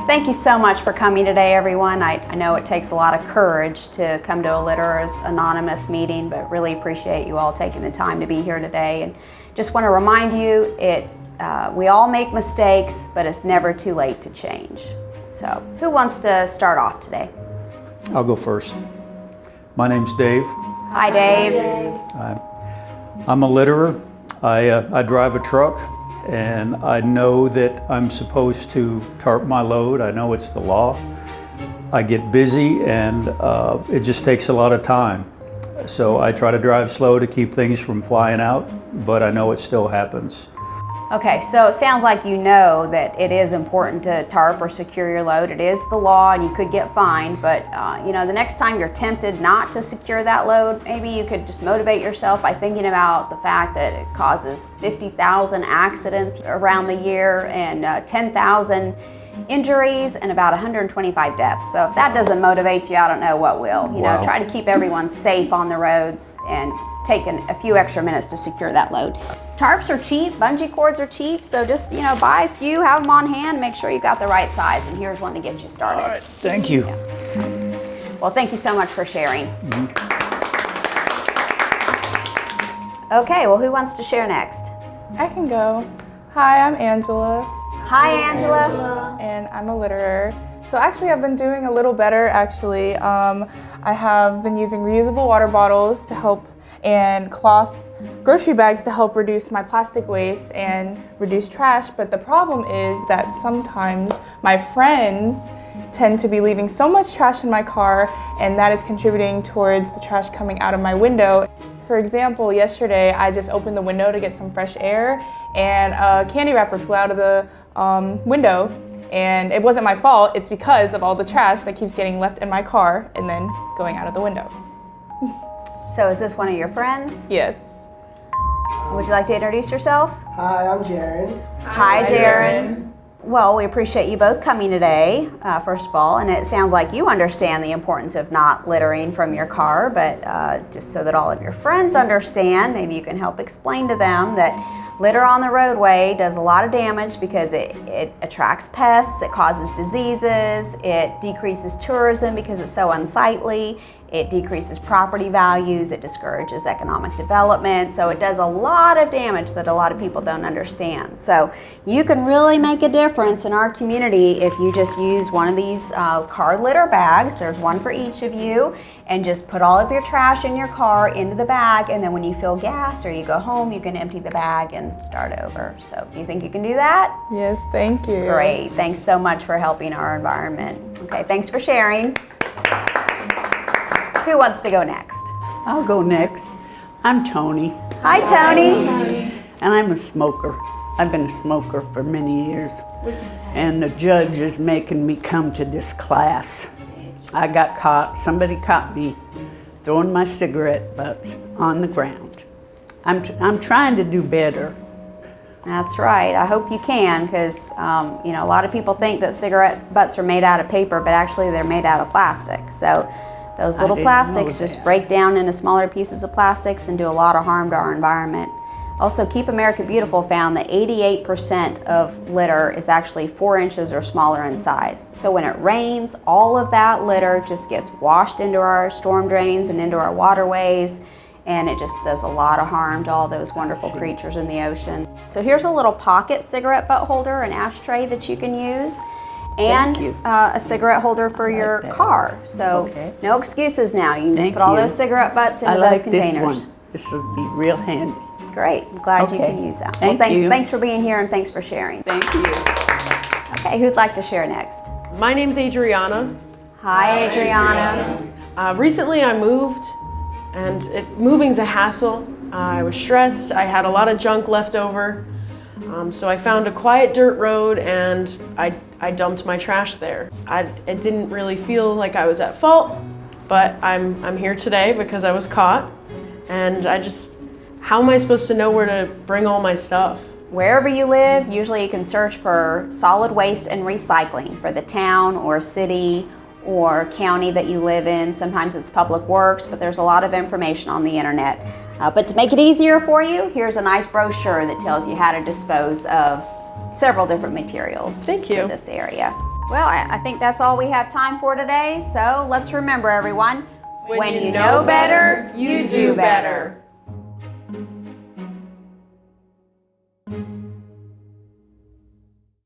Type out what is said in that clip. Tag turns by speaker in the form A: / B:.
A: Thank you so much for coming today, everyone. I know it takes a lot of courage to come to a Litterers Anonymous meeting, but really appreciate you all taking the time to be here today. And just want to remind you, we all make mistakes, but it's never too late to change. So, who wants to start off today?
B: I'll go first. My name's Dave.
A: Hi, Dave.
B: I'm a litterer. I drive a truck, and I know that I'm supposed to tarp my load. I know it's the law. I get busy, and it just takes a lot of time. So I try to drive slow to keep things from flying out, but I know it still happens.
A: Okay, so it sounds like you know that it is important to tarp or secure your load. It is the law and you could get fined, but you know, the next time you're tempted not to secure that load, maybe you could just motivate yourself by thinking about the fact that it causes 50,000 accidents around the year and 10,000 injuries and about 125 deaths. So if that doesn't motivate you, I don't know what will. You know, try to keep everyone safe on the roads and take a few extra minutes to secure that load. Tarps are cheap, bungee cords are cheap, so just, you know, buy a few, have them on hand, make sure you got the right size, and here's one to get you started.
B: All right, thank you.
A: Yeah. Well, thank you so much for sharing. Okay, well, who wants to share next?
C: I can go. Hi, I'm Angela.
A: Hi, Angela.
C: And I'm a litterer. So actually, I've been doing a little better, actually. I have been using reusable water bottles to help, and cloth grocery bags to help reduce my plastic waste and reduce trash, but the problem is that sometimes my friends tend to be leaving so much trash in my car, and that is contributing towards the trash coming out of my window. For example, yesterday I just opened the window to get some fresh air, and a candy wrapper flew out of the window, and it wasn't my fault. It's because of all the trash that keeps getting left in my car and then going out of the window.
A: So is this one of your friends?
C: Yes.
A: Would you like to introduce yourself?
D: Hi, I'm Jaron.
A: Hi, Jaron. Well, we appreciate you both coming today, first of all, and it sounds like you understand the importance of not littering from your car, but just so that all of your friends understand, maybe you can help explain to them that litter on the roadway does a lot of damage because it attracts pests, it causes diseases, it decreases tourism because it's so unsightly, it decreases property values, it discourages economic development, so it does a lot of damage that a lot of people don't understand. So you can really make a difference in our community if you just use one of these car litter bags. There's one for each of you, and just put all of your trash in your car into the bag, and then when you fill gas or you go home, you can empty the bag and start over. So do you think you can do that?
C: Yes, thank you.
A: Great, thanks so much for helping our environment. Okay, thanks for sharing. Who wants to go next?
E: I'll go next. I'm Tony.
A: Hi, Tony.
E: And I'm a smoker. I've been a smoker for many years. And the judge is making me come to this class. I got caught, somebody caught me throwing my cigarette butts on the ground. I'm trying to do better.
A: That's right. I hope you can, because you know, a lot of people think that cigarette butts are made out of paper, but actually they're made out of plastic. So those little plastics just break down into smaller pieces of plastics and do a lot of harm to our environment. Also, Keep America Beautiful found that 88% of litter is actually 4 inches or smaller in size. So when it rains, all of that litter just gets washed into our storm drains and into our waterways, and it just does a lot of harm to all those wonderful creatures in the ocean. So here's a little pocket cigarette butt holder, an ashtray that you can use, and a cigarette holder for your car. So no excuses now. You can just put all those cigarette butts into those containers.
E: I like this one. This will be real handy.
A: Great. I'm glad you can use that. Thanks for being here and thanks for sharing.
E: Thank you.
A: Okay, who'd like to share next?
F: My name's Adriana.
A: Hi, Adriana.
F: Recently I moved, and moving's a hassle. I was stressed. I had a lot of junk left over. So I found a quiet dirt road and I dumped my trash there. It didn't really feel like I was at fault, but I'm here today because I was caught, and how am I supposed to know where to bring all my stuff?
A: Wherever you live, usually you can search for solid waste and recycling for the town or city or county that you live in. Sometimes it's Public Works, but there's a lot of information on the internet. But to make it easier for you, here's a nice brochure that tells you how to dispose of several different materials.
F: Thank you.
A: For this area. Well, I think that's all we have time for today. So let's remember, everyone, when you know better, you do better.